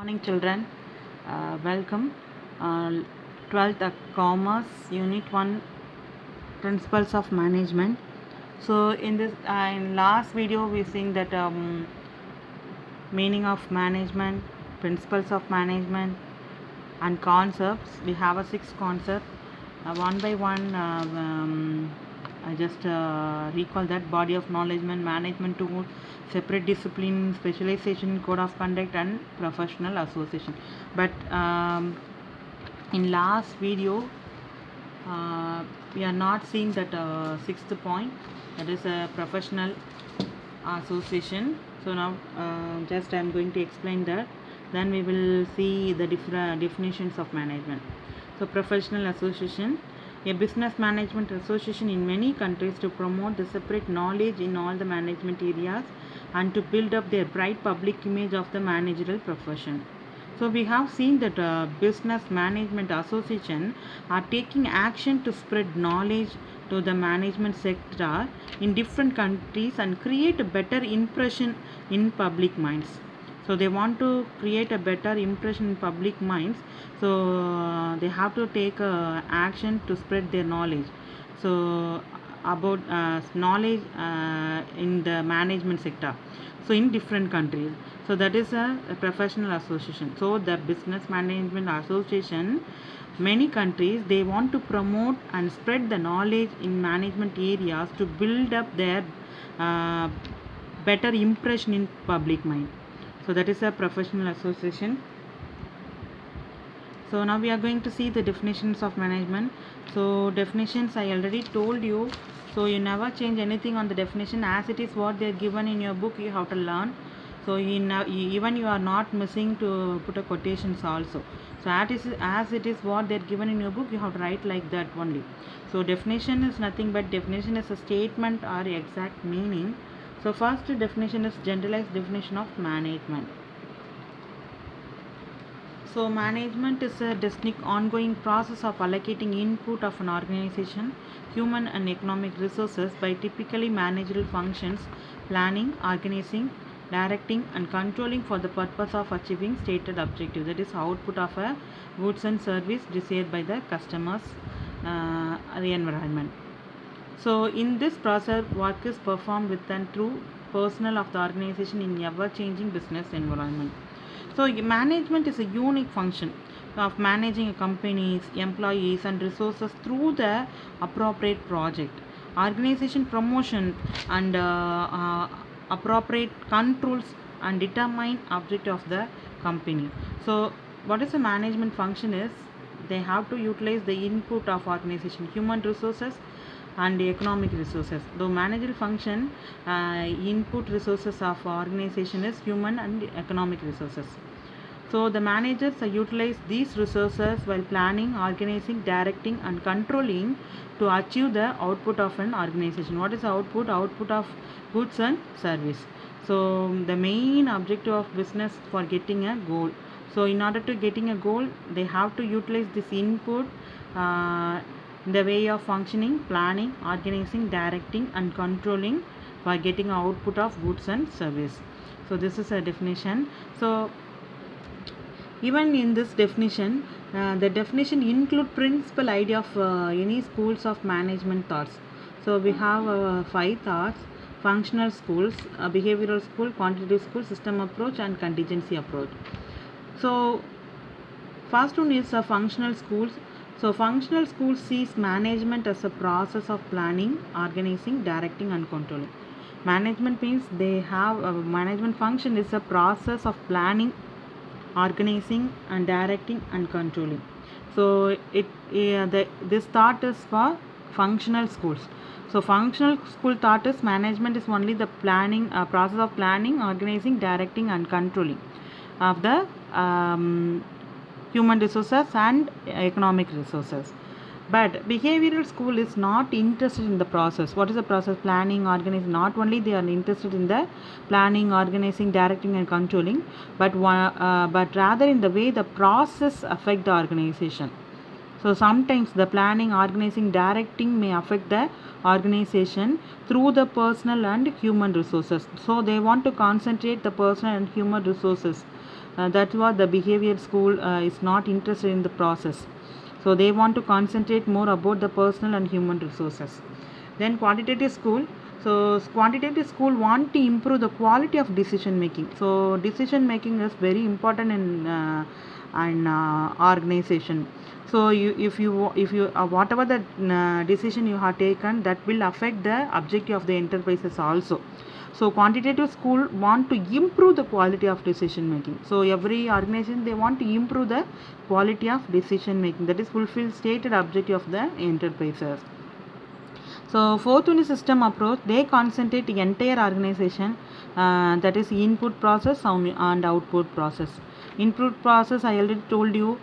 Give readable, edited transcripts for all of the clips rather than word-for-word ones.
Morning, children. Welcome. 12th Commerce Unit 1 Principles of Management. So, in last video, we seen that meaning of management, principles of management, and concepts. We have a six concept. One by one, I just recall that body of knowledge, management tool, separate discipline, specialization, code of conduct, and professional association. But in last video, we are not seeing that sixth point, that is a professional association. So now just I am going to explain that, then we will see the different definitions of management. So professional association, a business management association in many countries to promote the separate knowledge in all the management areas and to build up their bright public image of the managerial profession. So we have seen that business management association are taking action to spread knowledge to the management sector in different countries and create a better impression in public minds. So they want to create a better impression in public minds. So they have to take action to spread their knowledge. So about knowledge in the management sector, so in different countries. So that is a professional association. So the business management association, many countries, they want to promote and spread the knowledge in management areas to build up their uh, better impression in public mind. So that is a professional association. So now we are going to see the definitions of management. So definitions I already told you, so you never change anything on the definition, as it is what they are given in your book, you have to learn. So even you are not missing to put a quotations also. So as it is what they are given in your book, you have to write like that only. So definition is nothing but definition is a statement or exact meaning. So first definition is generalized definition of management. So management is a distinct ongoing process of allocating input of an organization, human and economic resources by typically managerial functions, planning, organizing, directing and controlling for the purpose of achieving stated objective. That is output of a goods and service desired by the customers, the environment. So in this process, work is performed with and through personnel of the organization in ever-changing business environment. So management is a unique function of managing a company's employees and resources through the appropriate project, organization promotion and appropriate controls and determine objective of the company. So what is the management function is, they have to utilize the input of organization, human resources and economic resources. The managerial function, input resources of organization is human and economic resources. So the managers utilize these resources while planning, organizing, directing and controlling to achieve the output of an organization. What is the output? Output of goods and service. So the main objective of business for getting a goal. So in order to getting a goal, they have to utilize this input, the way of functioning, planning, organizing, directing and controlling for getting output of goods and service. So this is a definition. So even in this definition, the definition include principal idea of any schools of management thoughts. So we have five thoughts: functional schools, behavioral school, quantitative school, system approach and contingency approach. So first one is functional schools. So functional schools sees management as a process of planning, organizing, directing and controlling. Management means they have a management function is a process of planning, organizing and directing and controlling. So this thought is for functional schools. So functional school thought is management is only the planning, process of planning, organizing, directing and controlling of the human resources and economic resources. But behavioral school is not interested in the process. What is the process? Planning, organizing. Not only they are interested in the planning, organizing, directing and controlling, but rather in the way the process affect the organization. So sometimes the planning, organizing, directing may affect the organization through the personal and human resources. So they want to concentrate the personal and human resources That's what the behavior school is not interested in the process. So they want to concentrate more about the personal and human resources. Then quantitative school. So quantitative school want to improve the quality of decision making. So decision making is very important in an organization. So if you whatever the decision you have taken, that will affect the objective of the enterprises also. So quantitative school want to improve the quality of decision making. So every organization, they want to improve the quality of decision making, that is fulfill stated objective of the enterprises. So fourth one is system approach. They concentrate the entire organization, that is input process and output process. Input process I already told you.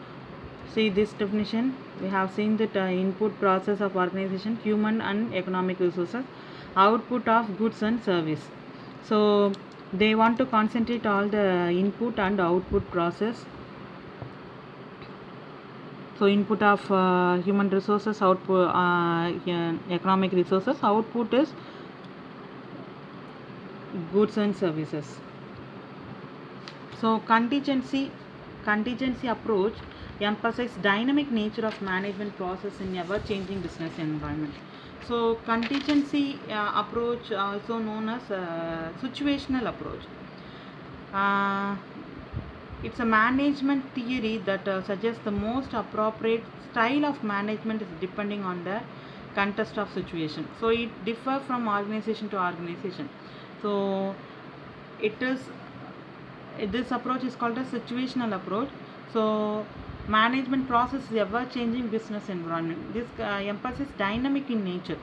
See this definition. We have seen that input process of organization, human and economic resources, output of goods and service. So they want to concentrate all the input and output process. So input of human resources, output economic resources, output is goods and services. So contingency approach emphasizes dynamic nature of management process in ever changing business environment. So contingency approach, also known as situational approach. It's a management theory that suggests the most appropriate style of management is depending on the context of situation. So it differs from organization to organization. So it is, this approach is called a situational approach. So management process is ever changing business environment. This emphasis dynamic in nature.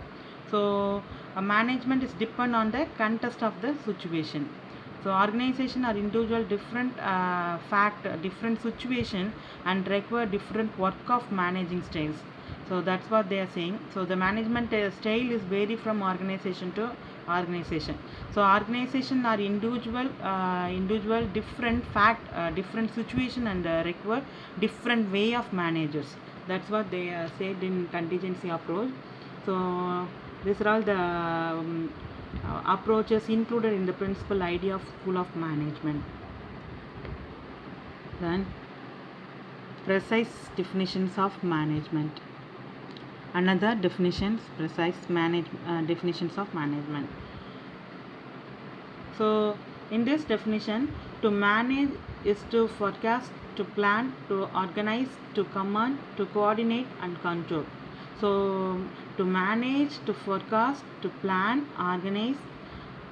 So management is depend on the context of the situation. So organization or individual different different situation and require different work of managing styles. So that's what they are saying. So the management style is vary from organization to organization. So organization or individual different different situation and require different way of managers. That's what they said in contingency approach. So these are all the approaches included in the principal idea of school of management. Then precise definitions of management. Another definitions, definitions of management. So in this definition, to manage is to forecast, to plan, to organize, to command, to coordinate and control. So to manage, to forecast, to plan, organize,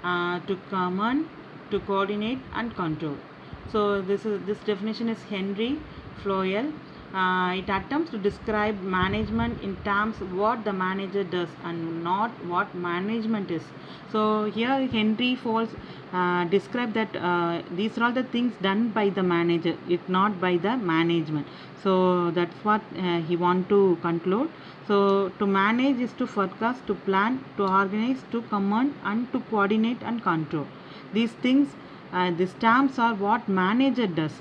to command, to coordinate and control. So this definition is Henry Floyel. It attempts to describe management in terms what the manager does and not what management is. So here Henry Fowles describe that these are all the things done by the manager, if not by the management. So that's what he want to conclude. So to manage is to forecast, to plan, to organize, to command and to coordinate and control. These things, these terms are what manager does.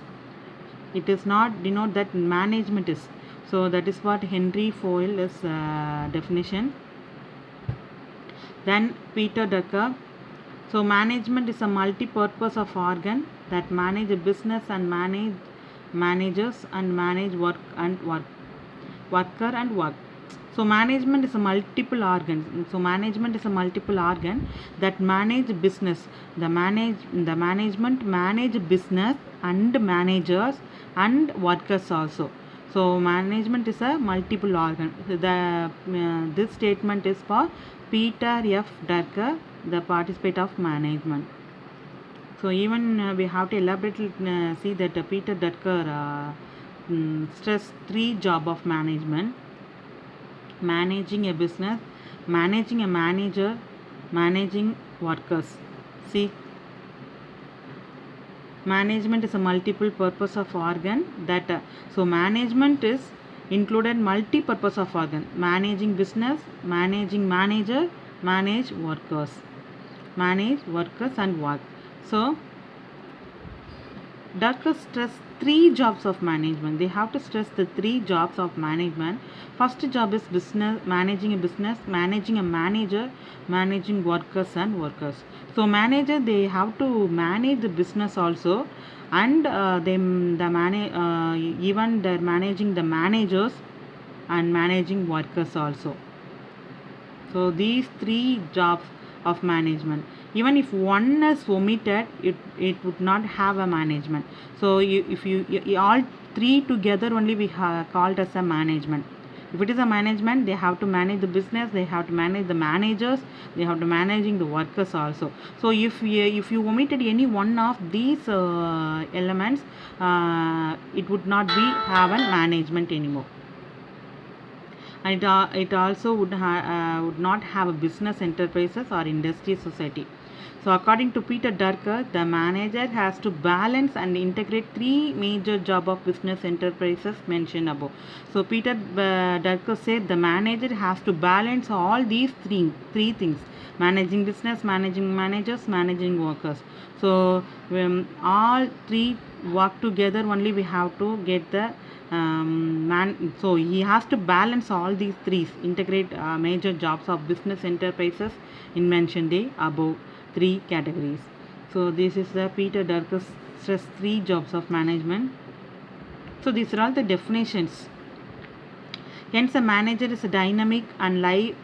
It is not denote that management is. So that is what Henry Fowle is definition. Then Peter Drucker. So management is a multi-purpose of organ that manage a business and managers and manage worker and work. So management is a multiple organ. So management is a multiple organ that manage business. The management manage business and managers and workers also. So management is a multiple organ. This statement is for Peter F. Drucker, the participant of management. So even we have to elaborately see that Peter Drucker stress 3 job of management: managing a business, managing a manager, managing workers. See, management is a multiple purpose of organ that so management is included multi-purpose of organ: managing business, managing manager, manage workers and work. So Drucker stress three jobs of management. They have to stress the three jobs of management. First job is business, managing a business, managing a manager, managing workers and workers. So manager, they have to manage the business also, and even they're managing the managers and managing workers also. So these three jobs of management, even if one is omitted, it would not have a management. So if you all three together only we called as a management. If it is a management, they have to manage the business, they have to manage the managers, they have to managing the workers also. So if you omitted any one of these elements, it would not be have a management anymore, and it also would not have a business enterprises or industry society. So according to Peter Drucker, the manager has to balance and integrate three major job of business enterprises mentioned above. So Peter Drucker said the manager has to balance all these three things: managing business, managing managers, managing workers. So all three work together only we have to get the so he has to balance all these three, integrate major jobs of business enterprises in mentioned above three categories. So this is the Peter Drucker's stress three jobs of management. So these are all the definitions. Hence, a manager is a dynamic and life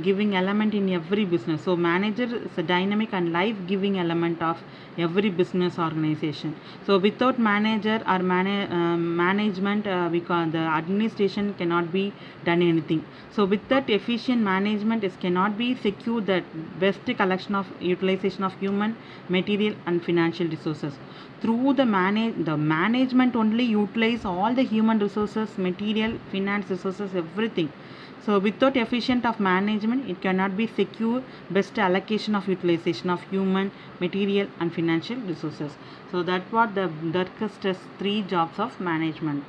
giving element in every business. So manager is a dynamic and life giving element of every business organization. So without manager or management, the administration cannot be done anything. So with that efficient management is cannot be secure the best collection of utilization of human, material and financial resources. Through the management only utilize all the human resources, material, finance resources, everything. So without efficient of management, it cannot be secure best allocation of utilization of human, material and financial resources. So that's what the Drucker stress three jobs of management.